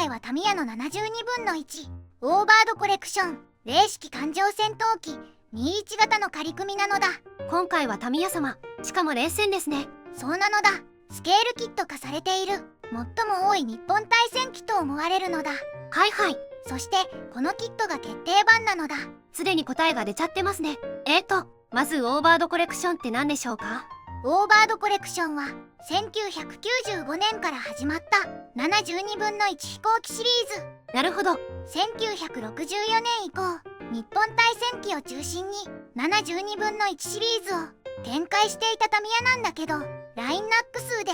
回はタミヤの72分の1オーバードコレクション零式艦上戦闘機21型の仮組みなのだ。今回はタミヤ様、しかも冷戦ですね。そうなのだ。スケールキット化されている最も多い日本対戦機と思われるのだ。はいはい。そしてこのキットが決定版なのだ。すでに答えが出ちゃってますね。まずオーバードコレクションって何でしょうか？オーバードコレクションは1995年から始まった72分の1飛行機シリーズ。なるほど。1964年以降、日本対戦機を中心に72分の1シリーズを展開していたタミヤなんだけど、ラインナップ数で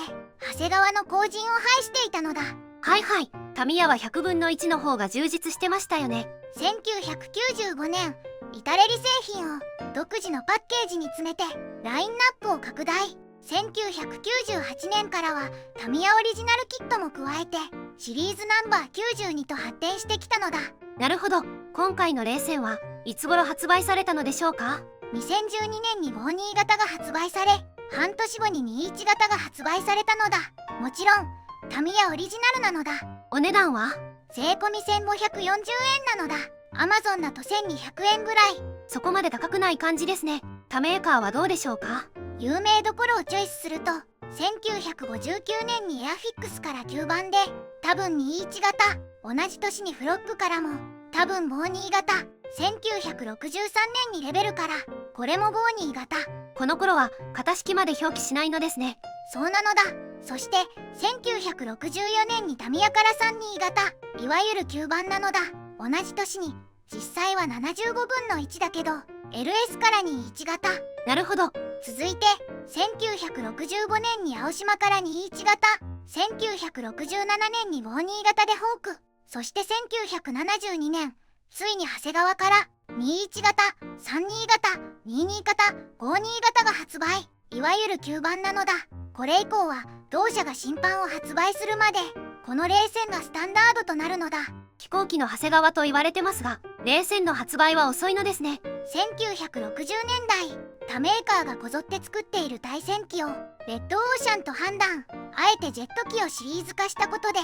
長谷川の後陣を排していたのだ。はいはい。タミヤは100分の1の方が充実してましたよね。1995年、イタレリ製品を独自のパッケージに詰めてラインナップを拡大。1998年からはタミヤオリジナルキットも加えてシリーズナンバー92と発展してきたのだ。なるほど。今回の冷戦はいつ頃発売されたのでしょうか？2012年に52型が発売され、半年後に21型が発売されたのだ。もちろんタミヤオリジナルなのだ。お値段は税込み1540円なのだ。アマゾンだと1200円ぐらい。そこまで高くない感じですね。他メーカーはどうでしょうか？有名どころをチョイスすると、1959年にエアフィックスから9番で多分21型、同じ年にフロックからも多分52型、1963年にレベルからこれも52型。この頃は型式まで表記しないのですね。そうなのだ。そして1964年にタミヤから32型、いわゆる9番なのだ。同じ年に、実際は75分の1だけど LS から21型。なるほど。続いて1965年に青島から21型、1967年に52型でホーク、そして1972年ついに長谷川から21型、32型、22型、52型が発売。いわゆる9番なのだ。これ以降は同社が新版を発売するまでこの冷戦がスタンダードとなるのだ。飛行機の長谷川と言われてますが、冷戦の発売は遅いのですね。1960年代、他メーカーがこぞって作っている対戦機をレッドオーシャンと判断。あえてジェット機をシリーズ化したことで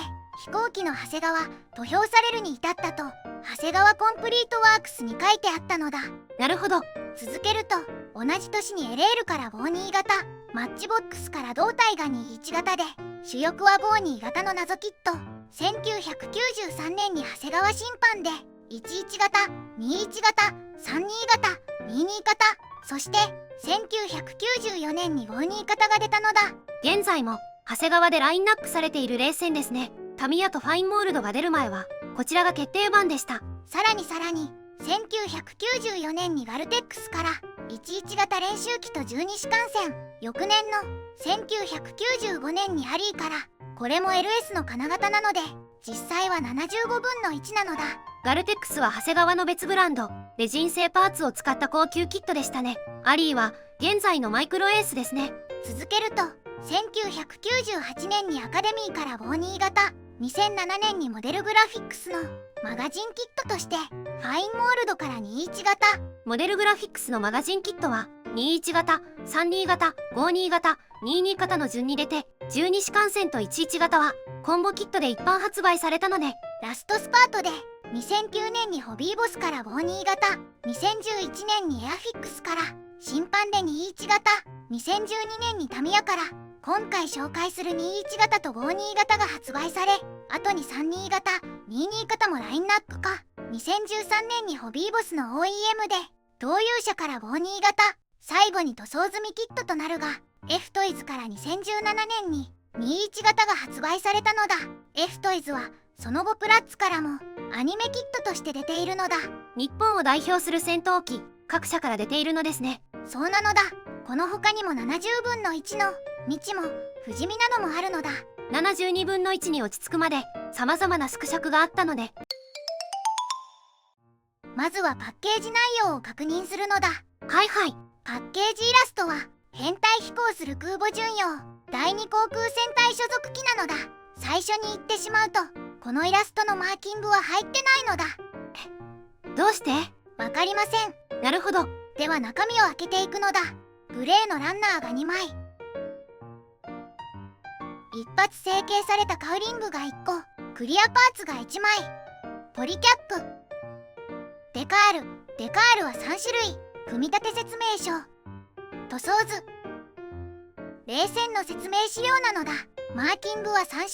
飛行機の長谷川と評されるに至ったと長谷川コンプリートワークスに書いてあったのだ。なるほど。続けると、同じ年にエレールから52型、マッチボックスから胴体が21型で主翼は52型の謎キット。1993年に長谷川審判で11型、21型、32型、22型、そして1994年に52型が出たのだ。現在も長谷川でラインナップされている冷戦ですね。タミヤとファインモールドが出る前はこちらが決定版でした。さらに1994年にガルテックスから11型練習機と12士艦船、翌年の1995年にアリーからこれも LS の金型なので実際は75分の1なのだ。ガルテックスは長谷川の別ブランド、レジン製パーツを使った高級キットでしたね。アリーは現在のマイクロエースですね。続けると1998年にアカデミーから52型、2007年にモデルグラフィックスのマガジンキットとしてファインモールドから21型。モデルグラフィックスのマガジンキットは21型、32型、52型、22型の順に出て、12士艦船と11型はコンボキットで一般発売されたので、ラストスパートで2009年にホビーボスから52型、2011年にエアフィックスから新版で21型、2012年にタミヤから今回紹介する21型と52型が発売され、後に32型、22型もラインナップ化。2013年にホビーボスの OEM で東友社から52型、最後に塗装済みキットとなるが F トイズから2017年に21型が発売されたのだ。 F トイズはその後プラッツからもアニメキットとして出ているのだ。日本を代表する戦闘機各社から出ているのですね。そうなのだ。この他にも70分の1の日も不死身などもあるのだ。72分の1に落ち着くまで様々な縮尺があったので、まずはパッケージ内容を確認するのだ。はいはい。パッケージイラストは編隊飛行する空母巡洋第2航空戦隊所属機なのだ。最初に言ってしまうと、このイラストのマーキングは入ってないのだ。どうして？わかりません。なるほど。では中身を開けていくのだ。グレーのランナーが2枚、一発成形されたカウリングが1個、クリアパーツが1枚。ポリキャップ。デカールは3種類。組み立て説明書。塗装図。冷戦の説明資料なのだ。マーキングは3種類。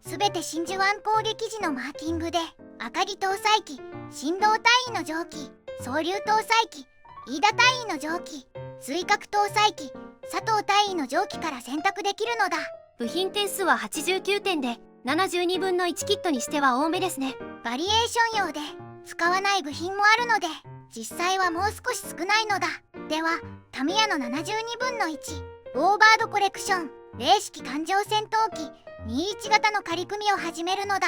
すべて真珠湾攻撃時のマーキングで、赤城搭載機、振動単位の蒸気、総流搭載機、飯田単位の蒸気、髄核搭載機、佐藤単位の蒸気から選択できるのだ。部品点数は89点で72分の1キットにしては多めですね。バリエーション用で使わない部品もあるので、実際はもう少し少ないのだ。ではタミヤの72分の1オーバードコレクション零式艦上戦闘機21型の仮組みを始めるのだ。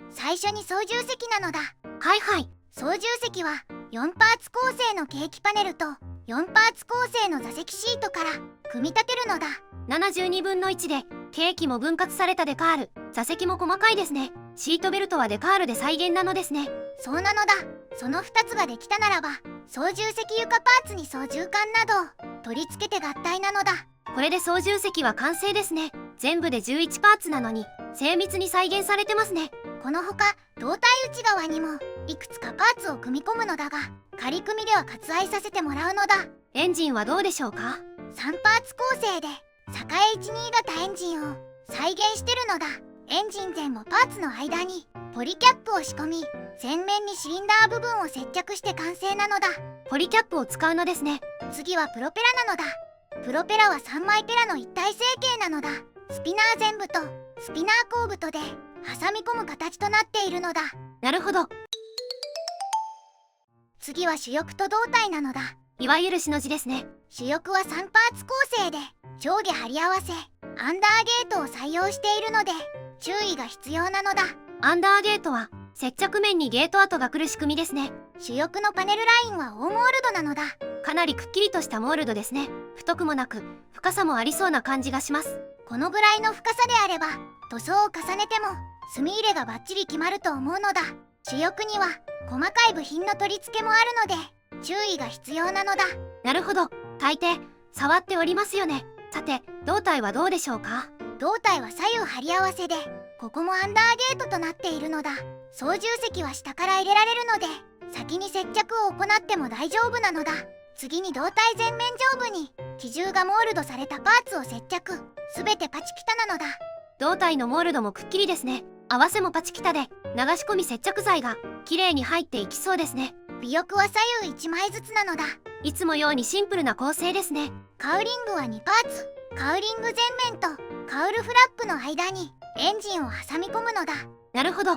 最初に操縦席なのだ。はいはい。操縦席は4パーツ構成のケーキパネルと4パーツ構成の座席シートから組み立てるのだ。72分の1でケーキも分割されたデカール、座席も細かいですね。シートベルトはデカールで再現なのですね。そうなのだ。その2つができたならば、操縦席床パーツに操縦桿などを取り付けて合体なのだ。これで操縦席は完成ですね。全部で11パーツなのに精密に再現されてますね。このほか胴体内側にもいくつかパーツを組み込むのだが、仮組みでは割愛させてもらうのだ。エンジンはどうでしょうか。3パーツ構成で栄12型エンジンを再現してるのだ。エンジン前後パーツの間にポリキャップを仕込み、前面にシリンダー部分を接着して完成なのだ。ポリキャップを使うのですね。次はプロペラなのだ。プロペラは3枚ペラの一体成形なのだ。スピナー前部とスピナー後部とで挟み込む形となっているのだ。なるほど。次は主翼と胴体なのだ。いわゆるしの字ですね。主翼は3パーツ構成で上下貼り合わせアンダーゲートを採用しているので注意が必要なのだ。アンダーゲートは接着面にゲート跡が来る仕組みですね。主翼のパネルラインはオーモールドなのだ。かなりくっきりとしたモールドですね。太くもなく深さもありそうな感じがします。このぐらいの深さであれば塗装を重ねても墨入れがバッチリ決まると思うのだ。主翼には細かい部品の取り付けもあるので注意が必要なのだ。なるほど。大抵触っておりますよね。さて胴体はどうでしょうか。胴体は左右貼り合わせで、ここもアンダーゲートとなっているのだ。操縦席は下から入れられるので先に接着を行っても大丈夫なのだ。次に胴体前面上部に機銃がモールドされたパーツを接着。すべてパチキタなのだ。胴体のモールドもくっきりですね。合わせもパチキタで流し込み接着剤がきれいに入っていきそうですね。尾翼は左右1枚ずつなのだ。いつもようにシンプルな構成ですね。カウリングは2パーツ。カウリング前面とカウルフラップの間にエンジンを挟み込むのだ。なるほど。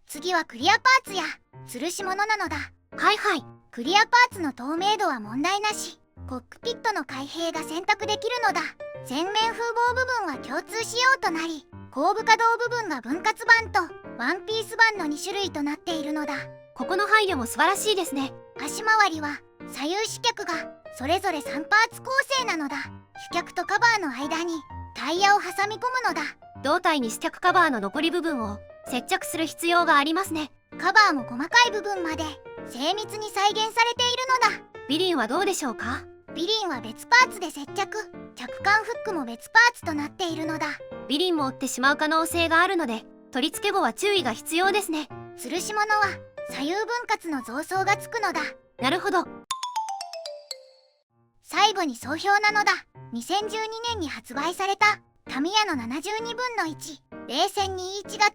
次はクリアパーツや吊るし物なのだ。はいはい。クリアパーツの透明度は問題なし。コックピットの開閉が選択できるのだ。前面風防部分は共通仕様となり、後部可動部分が分割板とワンピース板の2種類となっているのだ。ここの配慮も素晴らしいですね。足回りは左右支脚がそれぞれ3パーツ構成なのだ。主脚とカバーの間にタイヤを挟み込むのだ。胴体に支脚カバーの残り部分を接着する必要がありますね。カバーも細かい部分まで精密に再現されているのだ。ビリンはどうでしょうか。ビリンは別パーツで接着。着管フックも別パーツとなっているのだ。ビリンも折ってしまう可能性があるので取り付け後は注意が必要ですね。吊るし物は左右分割の増装がつくのだ。なるほど。最後に総評なのだ。2012年に発売されたタミヤの72分の1冷戦21型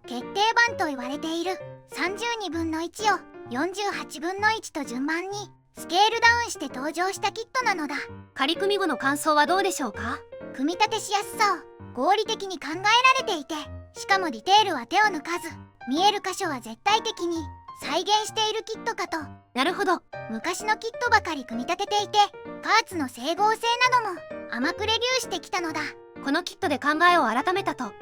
決定版と言われている32分の1を48分の1と順番にスケールダウンして登場したキットなのだ。仮組み後の感想はどうでしょうか。組み立てしやすさを合理的に考えられていて、しかもディテールは手を抜かず見える箇所は絶対的に再現しているキットかと。なるほど。昔のキットばかり組み立てていてパーツの整合性なども甘くレビューしてきたのだ。このキットで考えを改めたと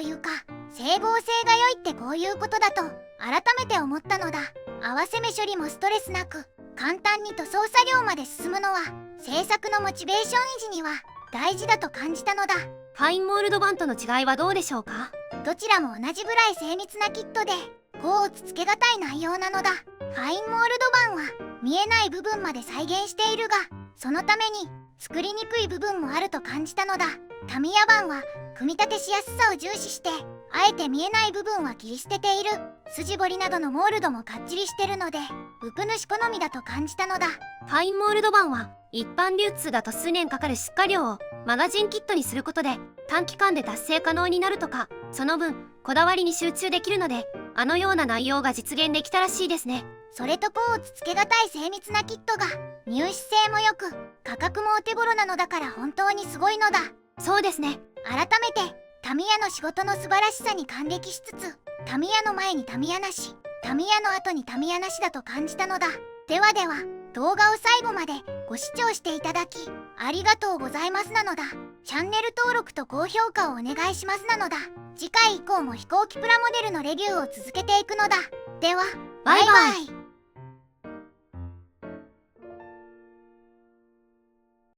いうか整合性が良いってこういうことだと改めて思ったのだ。合わせ目処理もストレスなく簡単に塗装作業まで進むのは制作のモチベーション維持には大事だと感じたのだ。ファインモールド板との違いはどうでしょうか。どちらも同じぐらい精密なキットで甲をつけがたい内容なのだ。ファインモールド板は見えない部分まで再現しているが、そのために作りにくい部分もあると感じたのだ。タミヤ版は組み立てしやすさを重視して、あえて見えない部分は切り捨てている。筋彫りなどのモールドもかっちりしてるので、ウプ主好みだと感じたのだ。ファインモールド版は一般流通だと数年かかる出荷量をマガジンキットにすることで短期間で達成可能になるとか、その分こだわりに集中できるので、あのような内容が実現できたらしいですね。それと甲乙つけがたい精密なキットが入手性も良く、価格もお手頃なのだから本当にすごいのだ。そうですね。改めてタミヤの仕事の素晴らしさに感激しつつ、タミヤの前にタミヤなし、タミヤの後にタミヤなしだと感じたのだ。ではでは、動画を最後までご視聴していただきありがとうございますなのだ。チャンネル登録と高評価をお願いしますなのだ。次回以降も飛行機プラモデルのレビューを続けていくのだ。では、バイバイ。イ。